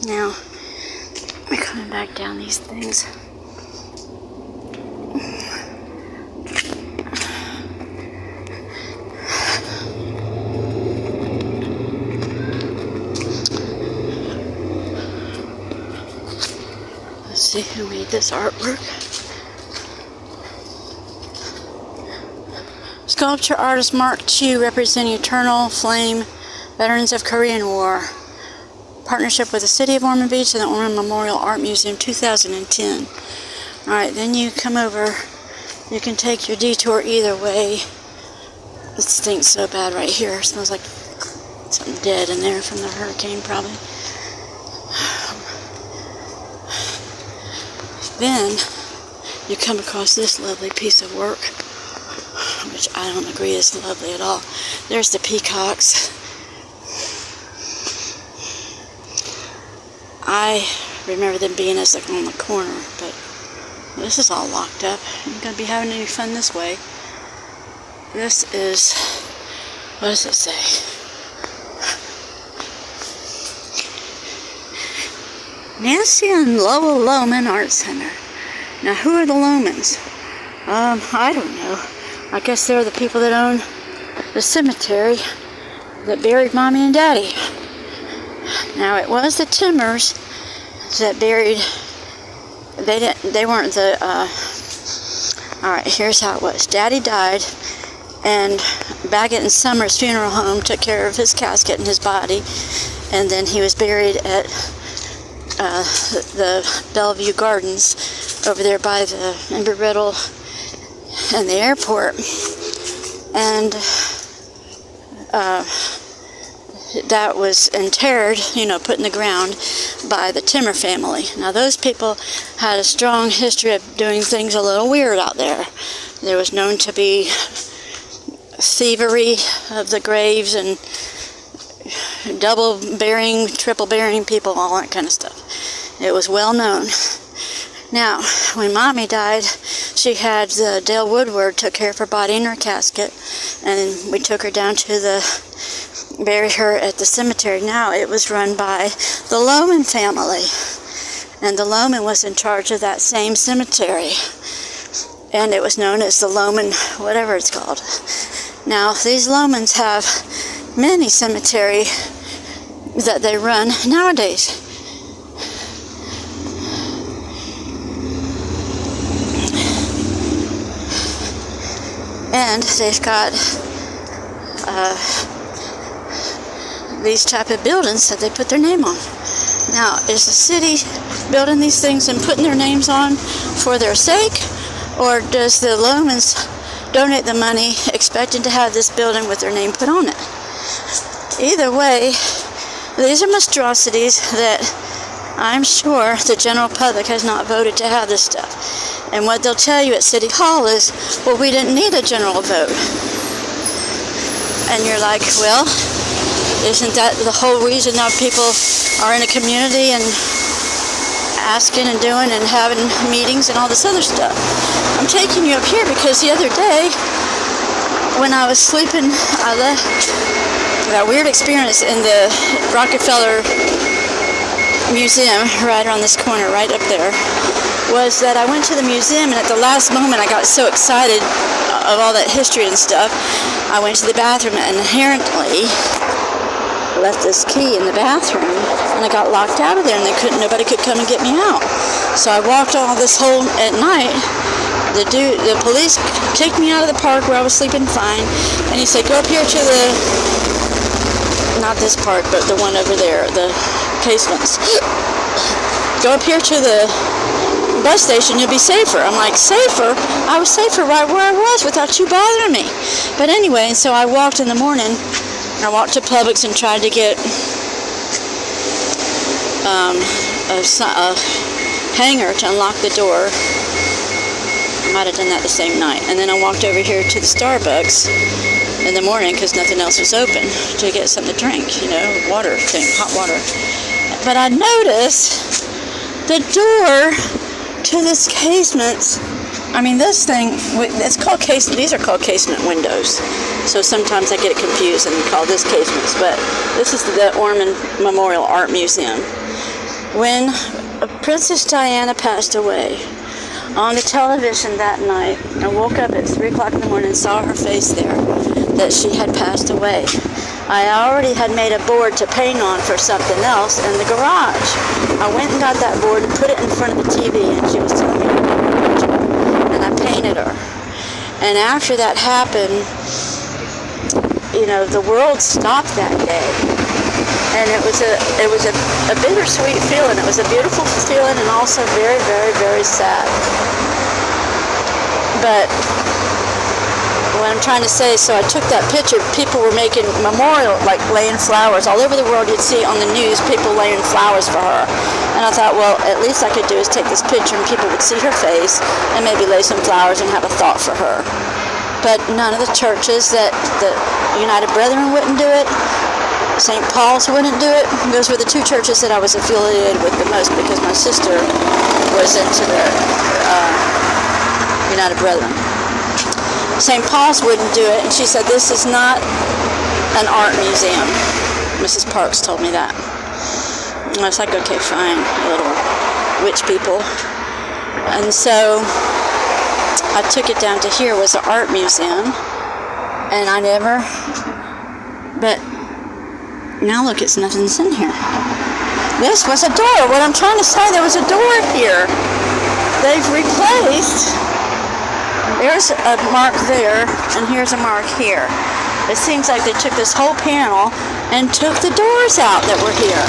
Now, we're coming back down these things. Let's see who made this artwork. Sculpture artist Mark Chu, representing Eternal Flame, Veterans of Korean War. Partnership with the City of Ormond Beach and the Ormond Memorial Art Museum, 2010. Alright, then you come over. You can take your detour either way. It stinks so bad right here. It smells like something dead in there from the hurricane, probably. Then you come across this lovely piece of work, which I don't agree is lovely at all. There's the peacocks. I remember them being as like on the corner, but this is all locked up. I'm not going to be having any fun this way. This is, what does it say? Nancy and Lowell Loman Art Center. Now, who are the Lomans? I don't know. I guess they're the people that own the cemetery that buried Mommy and Daddy. Now, it was the Timmers that buried, they weren't the, alright, here's how it was. Daddy died, and Baggett and Summers Funeral Home took care of his casket and his body, and then he was buried at the Bellevue Gardens over there by the Embry-Riddle and the airport, and that was interred, put in the ground by the Timmer family. Now, those people had a strong history of doing things a little weird out there. There was known to be thievery of the graves and double burying, triple burying people, all that kind of stuff. It was well known. Now, when Mommy died, she had Dale Woodward took care of her body and her casket, and we took her down to bury her at the cemetery. Now, it was run by the Loman family, and the Loman was in charge of that same cemetery, and it was known as the Loman, whatever it's called. Now, these Lomans have many cemeteries that they run nowadays. And they've got these type of buildings that they put their name on. Now, is the city building these things and putting their names on for their sake, or does the Lomans donate the money expecting to have this building with their name put on it? Either way, these are monstrosities that I'm sure the general public has not voted to have this stuff. And what they'll tell you at City Hall is, well, we didn't need a general vote. And you're like, well, isn't that the whole reason now people are in a community and asking and doing and having meetings and all this other stuff? I'm taking you up here because the other day, when I was sleeping, I left that weird experience in the Rockefeller Museum, right around this corner, right up there, was that I went to the museum, and at the last moment I got so excited of all that history and stuff, I went to the bathroom and inherently left this key in the bathroom, and I got locked out of there, and nobody could come and get me out. So I walked all this whole at night. The police kicked me out of the park where I was sleeping fine, and he said, go up here to not this park, but the one over there, the casements. Go up here to the bus station, you'll be safer. I'm like, safer? I was safer right where I was without you bothering me. But anyway, and so I walked in the morning, I walked to Publix and tried to get a hanger to unlock the door. I might have done that the same night. And then I walked over here to the Starbucks in the morning because nothing else was open to get something to drink, water thing, hot water. But I noticed the door to this casement. I mean, this thing, it's called casement. These are called casement windows. So sometimes I get it confused and call this casements. But this is the Ormond Memorial Art Museum. When Princess Diana passed away, on the television that night, I woke up at 3 o'clock in the morning and saw her face there, that she had passed away. I already had made a board to paint on for something else in the garage. I went and got that board and put it in front of the TV, and she was telling me to watch it. And I painted her. And after that happened, the world stopped that day. And it was a bittersweet feeling. It was a beautiful feeling and also very, very, very sad. But what I'm trying to say, so I took that picture. People were making memorial, like laying flowers. All over the world you'd see on the news people laying flowers for her. And I thought, well, at least I could do is take this picture and people would see her face and maybe lay some flowers and have a thought for her. But none of the churches, that the United Brethren wouldn't do it. St. Paul's wouldn't do it. Those were the two churches that I was affiliated with the most because my sister was into the United Brethren. St. Paul's wouldn't do it, and she said, this is not an art museum. Mrs. Parks told me that. And I was like, okay, fine, little witch people. And so I took it down to here was an art museum, and but now look, it's nothing's in here. This was a door. What I'm trying to say, there was a door here. They've replaced. There's a mark there, and here's a mark here. It seems like they took this whole panel and took the doors out that were here.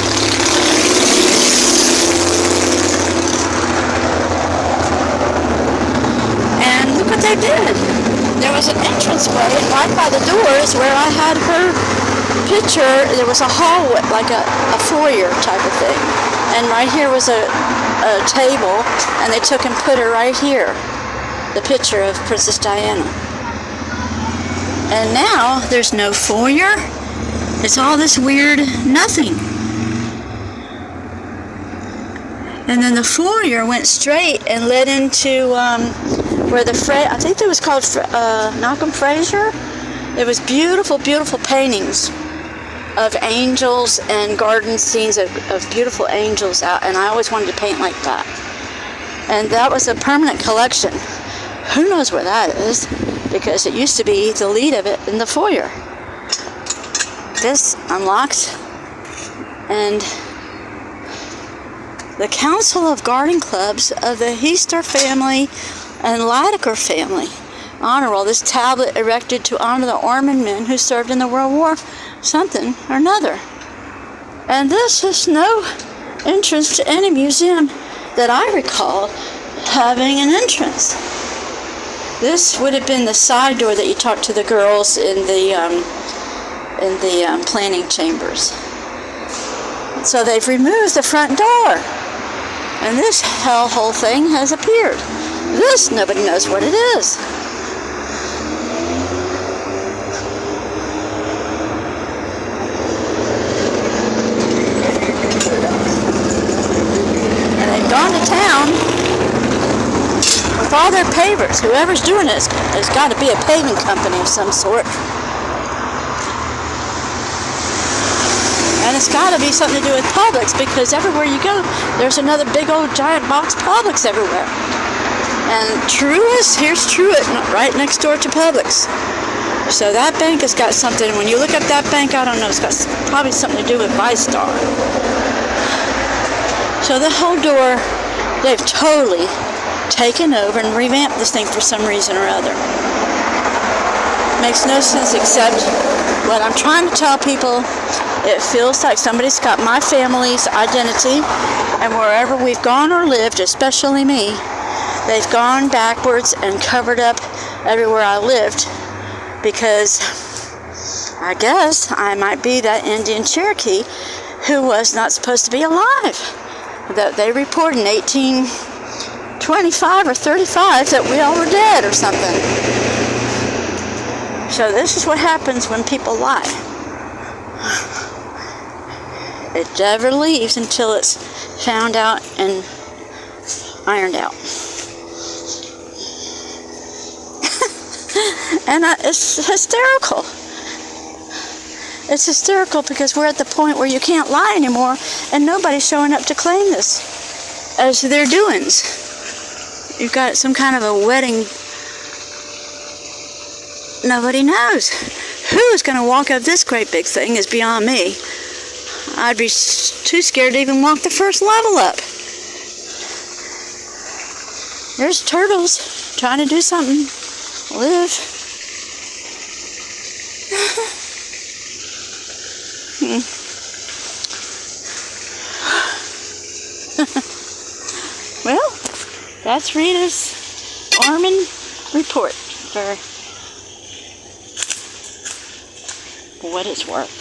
And look what they did. There was an entranceway right by the doors where I had her picture. There was a hallway, like a foyer type of thing. And right here was a table, and they took and put her right here. The picture of Princess Diana. And now there's no foyer. It's all this weird nothing. And then the foyer went straight and led into where I think it was called Malcolm Fraser. There was beautiful, beautiful paintings of angels and garden scenes of beautiful angels out. And I always wanted to paint like that. And that was a permanent collection. Who knows where that is, because it used to be the lead of it in the foyer. This unlocked, and the Council of Garden Clubs of the Heister family and Lydecker family honor roll. This tablet erected to honor the Ormond men who served in the World War something or another. And this is no entrance to any museum that I recall having an entrance. This would have been the side door that you talked to the girls in the planning chambers. So they've removed the front door, and this whole thing has appeared. This, nobody knows what it is. And they've gone to town with all their pavers. Whoever's doing it has got to be a paving company of some sort. And it's got to be something to do with Publix, because everywhere you go, there's another big old giant box Publix everywhere. And here's Truett, right next door to Publix. So that bank has got something. When you look up that bank, I don't know, it's got probably something to do with ViStar. So the whole door, they've totally taken over and revamped this thing for some reason or other. Makes no sense, except what I'm trying to tell people, it feels like somebody's got my family's identity, and wherever we've gone or lived, especially me, they've gone backwards and covered up everywhere I lived, because I guess I might be that Indian Cherokee who was not supposed to be alive. That they reported in 1825 or 35 that we all were dead or something. So this is what happens when people lie. It never leaves until it's found out and ironed out. And it's hysterical. It's hysterical because we're at the point where you can't lie anymore, and nobody's showing up to claim this as their doings. You've got some kind of a wedding. Nobody knows. Who's going to walk up this great big thing is beyond me. I'd be too scared to even walk the first level up. There's turtles trying to do something. Live. Well, that's Rita's Ormond report for what it's worth.